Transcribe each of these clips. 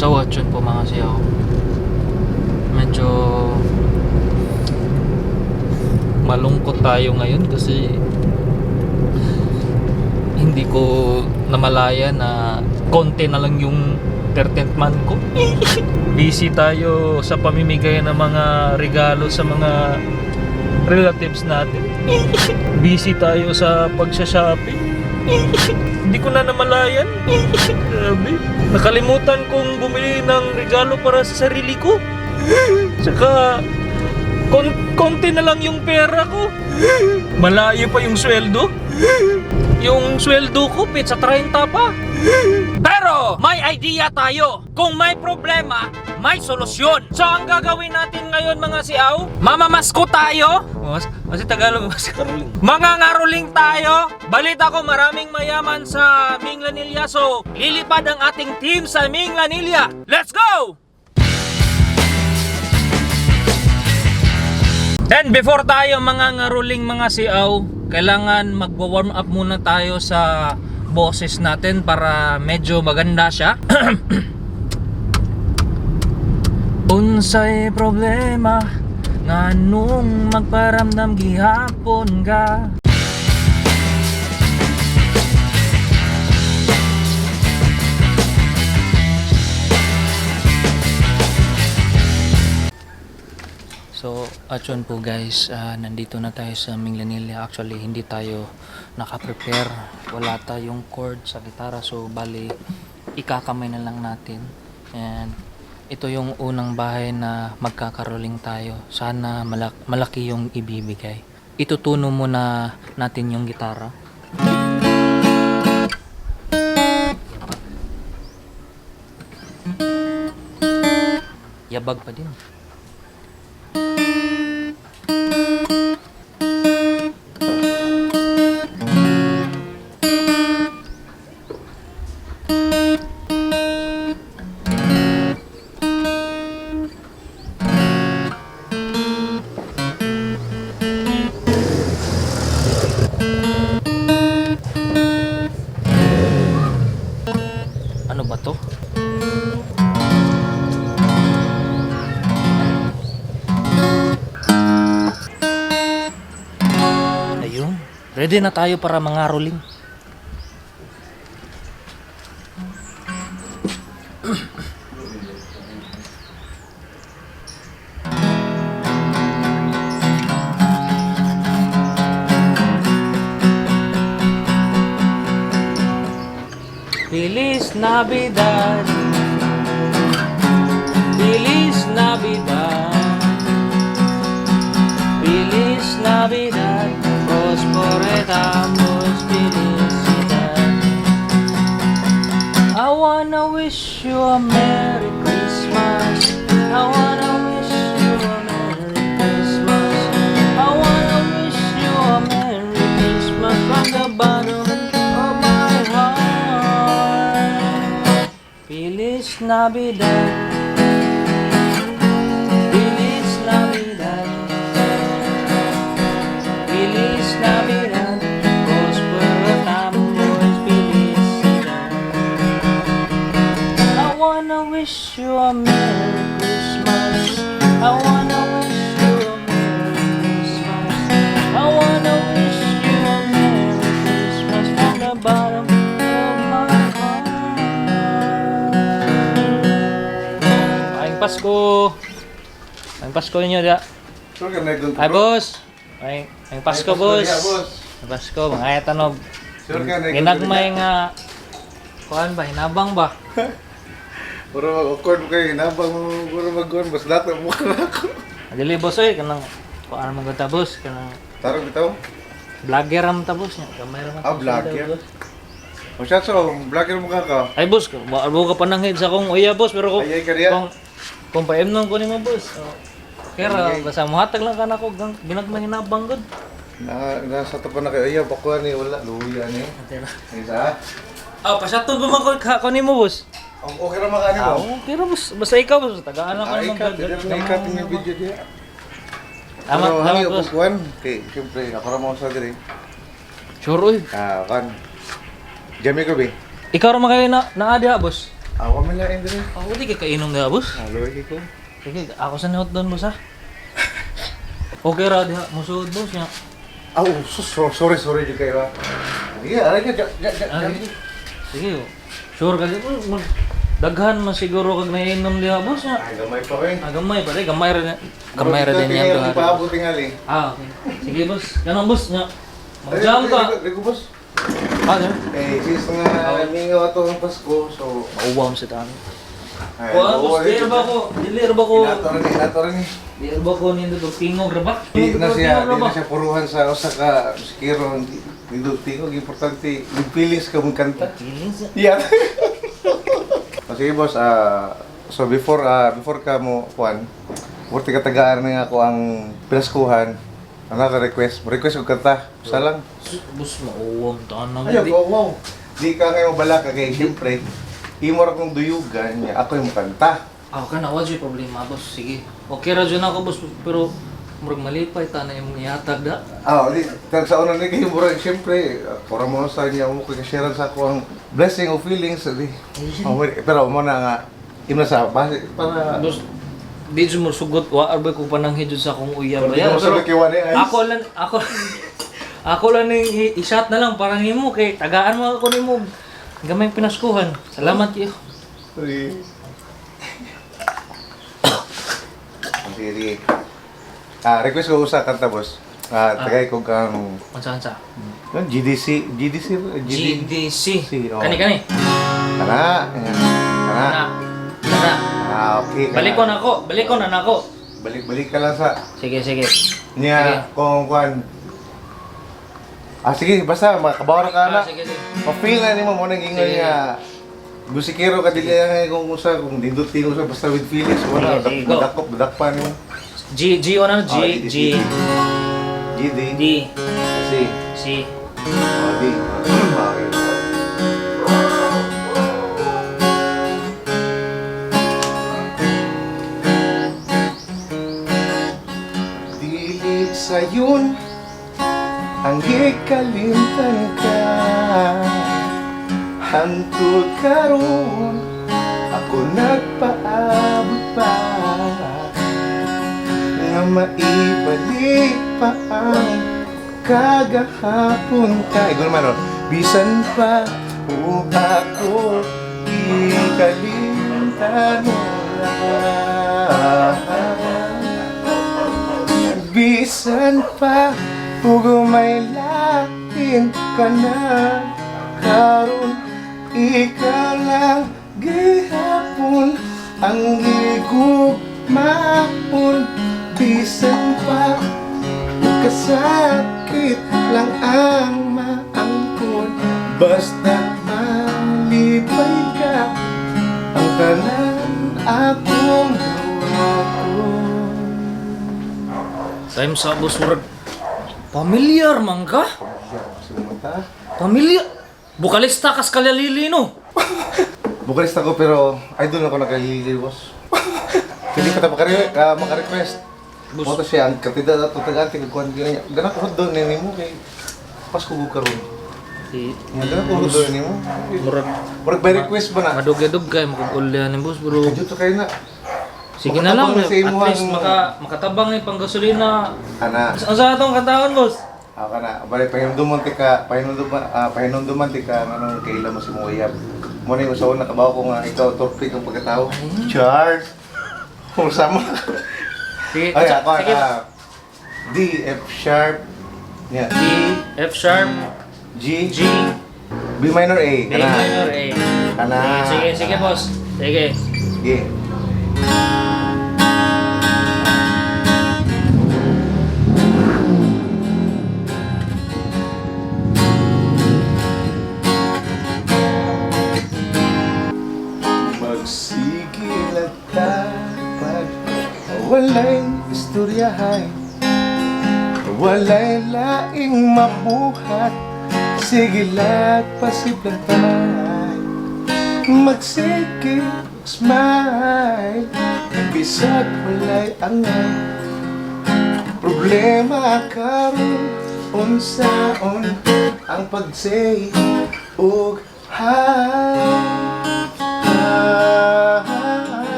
So what yun po mga siyaw, medyo malungkot tayo ngayon kasi hindi ko namalaya na konti na lang yung 13th month ko. Busy tayo sa pamimigay ng mga regalo sa mga relatives natin. Busy tayo sa pagsha-shopping. Hindi ko na namalayan. Grabe. Nakalimutan kong bumili ng regalo para sa sarili ko. Saka konti na lang yung pera ko. Malayo pa yung sweldo. Yung sweldo ko sa 30 pa. Pero may idea tayo. Kung may problema, may solusyon. So ang gagawin natin ngayon mga siaw, mamamasko tayo. Kasi Tagalog, mga ngaruling tayo. Balita ko maraming mayaman sa Minglanilla. So lilipad ang ating team sa Minglanilla. Let's go! Then before tayo mga ngaruling mga siaw, kailangan magwa-warm up muna tayo sa boses natin para medyo maganda siya. Unsay problema nga nung magparamdam gihapon ka. So, at yun po guys, nandito na tayo sa Minglanilla. Actually, hindi tayo nakaprepare. Wala tayong chord sa gitara. So, bali, ikakamay na lang natin. And, ito yung unang bahay na magkakaroling tayo. Sana malaki yung ibibigay. Itutuno muna natin yung gitara. Yabag pa din. Ano ba to? Ayun. Ready na tayo para mangaroling. Feliz Navidad, Feliz Navidad, Feliz Navidad, prosperidamos felicidad. I wanna wish you a Merry Christmas. I wanna wish you a Merry Christmas. I wanna wish you a Merry Christmas from the bottom of my heart. Feliz Navidad, Feliz Navidad, Feliz Navidad, prosperamos felicidad. I wanna wish you a Merry Christmas. I wanna wish you a Merry Christmas. I wanna wish you a Merry Christmas from the bottom of my heart. Pasko. Ang Pasko niyo da. Ay boss. Ay Pasko boss. Ay Pasko mga tanog. Ginagmay nga kuan ba hinabang ba? Puro awkward kay hinabang puro magkuan bas dato mo kana ako. Dili boss oy kanang kuan man gud boss kanang Tarong bitaw. vlogger am ta boss nya. Kamay ra man. Vlogger. O siya so, vlogger mo ka. Ay boss, buo ka pananghid sa kong uya boss pero Ayay ka diya. kung paimnon ko nimo boss. Kaya basta muhatag lang kana ko ginagmay hinabang gud. Nasa tapan na kayo, bakuan ni wala luya ni. Isa. Pasatod ba man ko nimo boss? Okay ra man kani mo. Okay ra boss. Basta ikaw boss, tagaan ako naman Ikaw, dili na ikat yung video diya. Tama, Pero tama hangi boss. bakuan kay siyempre ako ra mo sa diri. Sure oy. Kan. Jami ko bi. Ikaw ra man kayo na diha boss. Ako man lang din. Ako di ka kainom na, boss. Halo, ko. Sige, ako sa nihot doon, boss, ha? Okay ra, diha. Musuod, boss, niya. Sorry di kayo. Iya, aray ka. Sige, sure ka din. Daghan man siguro kag nainom diha, boss, niya. Ay, gamay pa rin. Gamay pa rin. Gamay ra din yan. Tingnan, paabot tingali. Okay. Sige, boss. Ganun, boss, niya. Mag-jam ka. Rigo, boss. Sir? Since nga mingaw ato ang Pasko, so... Mauwam sa tani. Ay, Boss, dilir ba ko? Dilir ba ko? Inato rin. Dilir ba ko nindo tingog ra ba? Di na siya puruhan sa usa ka musikero. Nindog tingog, importante. Yung feelings ka mong kanta. Feelings? Yeah. Sige boss, so before ka mo kuan, worte ka tagaan na nga ako ang pinaskuhan. Ano ka request ko kanta. Isa lang. Boss, mauwam tanang. Ayaw, wow. Di ka ngayon bala ka kay siyempre. Imo ra kong duyugan niya, ako yung kanta. Ako ka na, wala yung problema, boss. Sige. Okay ra dyan ako, boss. Pero, murag malipay, tanay yung yatag da. Di. Sa una na kayo, murag siyempre, para mo sa niya, mo kaya sa ako ang blessing of feelings. Pero mo na nga, imo sa base, para... Boss, di dyan mo sugot, waarbay ko pananghi dyan sa akong uyab. Di mo sa kiwan eh. Ako lang yung i-shot na lang, parang himo, kay tagaan mo ako ni mo. Gamay pinaskuhan. Salamat kayo. Sorry. Sige. Request ko sa kanta, boss. Tagay ko kang... Ansa-ansa? GDC. GDC. Oh. Kani. Kana. Okay. Balikon na ako. Balik ka lang sa... Sige. Niya, kung kuan... sige, basta, makabawara ka na. Sige. Ma-feel na ni mo nang ingoy Sige. nga. Musikero ka dili nga kung usa, kung dinduti usa basta with feelings, wala. Sige, go. Badakpan mo. G o na? G. D. C. D. Dilig sayon ang ikalimtan ka, hantod karon ako nagpaabot pa, nga maibalik pa ang kagahapon ka. Ikaw naman, bisan pa o ako ikalimtan mo lang. Bisan pa Pugo may lakin ka na karon, ikaw lang gihapon ang gigugmaon. Bisan pa kasakit lang ang maangkon, basta malipay ka ang tanan akong gawakon. Time sa boss, murag familiar man ka? Familiar? Bukalista kas kalalili, no? Bukalista ko pero idol ako nakalili, boss. Hindi pa tayo makarequest. Mo to siya, ang katida na ito taganti kagkuhan niya. Ganang ko doon ni mo kay Pasko ko karon. Ganang ko doon ni mo. Murag by request ba na? Madugay-dug kay makagulyan ni boss, bro. Kadyo to kayo na. Sige na lang, Makatabang at sa imuhang- least makatabang ni panggasolina. Ana. Ang sa atong kantaon, boss? Ako na. Bali pahinumduman ti ka, pahinumduman ti ka nganong kaila mo si Moyab. Mo na yung usaw na kabaw ko nga ikaw topic ang pagkatao. Charles. Kung sama. Sige, Ay, ako sige. D, F sharp. Yeah. D, F sharp, G, G, B minor A. A minor, A. Kana. Sige, boss. Sige. Sige. Magsigil at tapad, walay istoryahay, walay laing mabuhat, sigilat pasiplantay. Magsigil, smile, bisag walay angay, problema karon unsaon ang pag-say ug hi.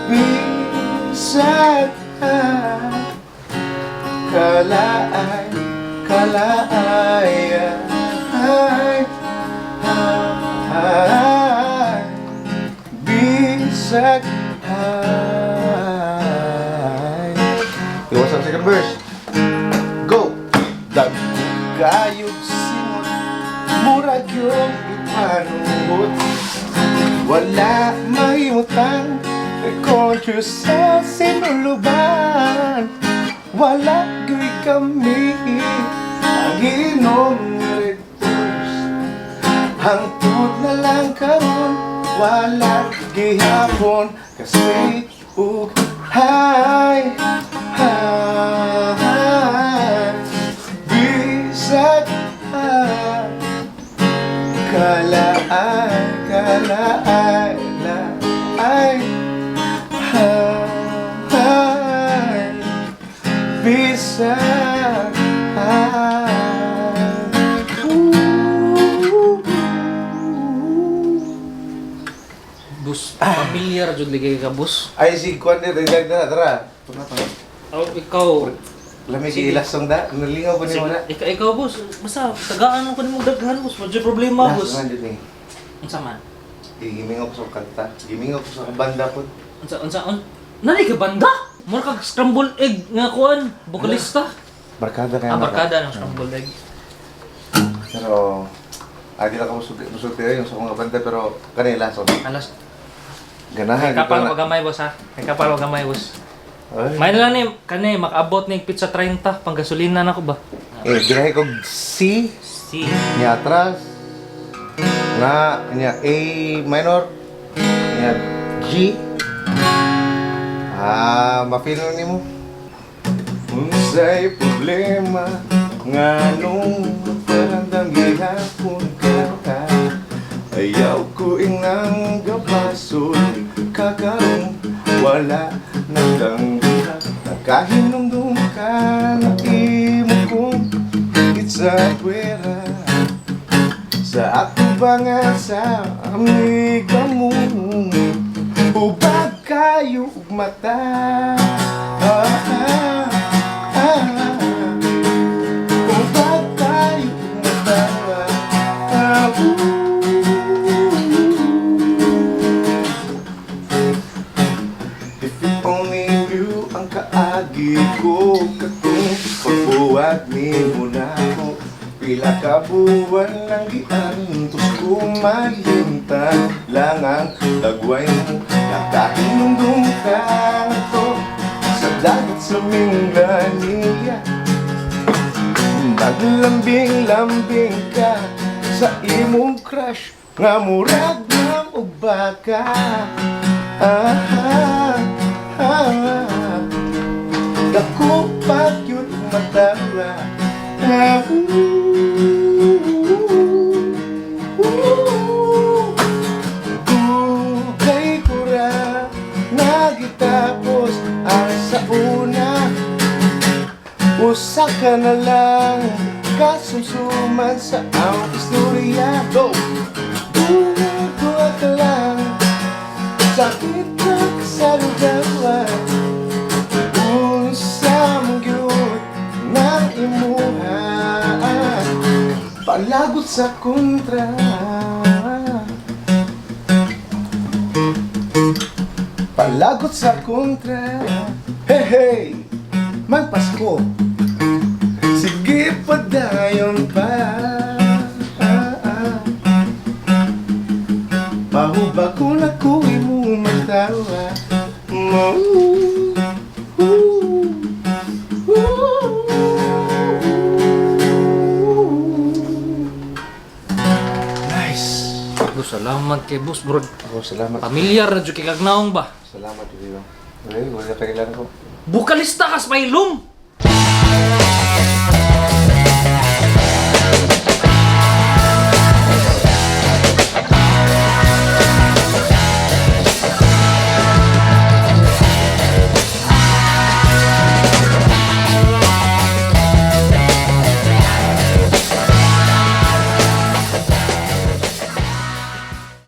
Bisag kalaay, kalaay, bisag Iwas ang second verse. Go! Dagkayog simot, murag yung ipanungot. Wala mahimutang conscious sa sinuluban. Wala gawin kami ang inom rectors. Hangtod na lang karon, wala gihapon kasi hay bisag kalaay, kalaay, laay, bisag Bus, familiar jud ligay ka bus. ay si Kwan din, tara. Oh, ikaw. Lamig ilasong da, nalingaw pa niyo na. Ikaw boss, basta tagaan ko nimo daghan boss, medyo problema boss. Nasaan dito eh. Unsa man? Gimingaw ko sa kanta, gimingaw ko sa banda po. Unsa nani ka banda? Mura kag scramble egg nga kuan, bokalista. Barkada kaya Barkada ng scramble egg. Pero, di na ko musulti yung sa mga banda, pero kanila, so, Alas, ganahan. kapal wag gamay boss ha. Kapal wag gamay boss. May na lang ni kani makaabot ning pizza 30 pang gasolina nako ba? Ginahe ko C, Si niya atras, na, niya A minor, niya G. Mafeel ni mo. Unsay problema, nga nung parandang gihapon ka. Ayaw ko inang gabason, kakarong wala nagdangga. Nakahinumdum ka na imo kong itsakwera. Sa akong banga sa amiga mo, ubag kayo mata. Ubag kayo mata. If you only knew ang kaagi ko, katong pagbuwag ni mo na ako. Pila ka buwan lang giantos ko malimtan lang ang dagway mo. Nakahinumdum ka to sa dagat sa Mindanilla. Naglambing-lambing ka sa imong crush nga murag ng ubaka. Dako pag yun matawa. Dugay ko ra nagitapos ang sa una. Usa ka na lang kasumsuman sa ang istorya. Go! Dugay ka lang sakit na kasaludawan. Unsa mong gyud nang imuha palagot sa kontra. Palagot sa kontra. Hey, hey! Magpasko. Sige padayon pa. Mahuba ko na ko imo matawa. Nice. boss, salamat kay boss bro. Ako, salamat. Familiar na jud kay kagnaong ba? Salamat, Dilo. Okay, wala kailan ko. Bukalista kas pailom.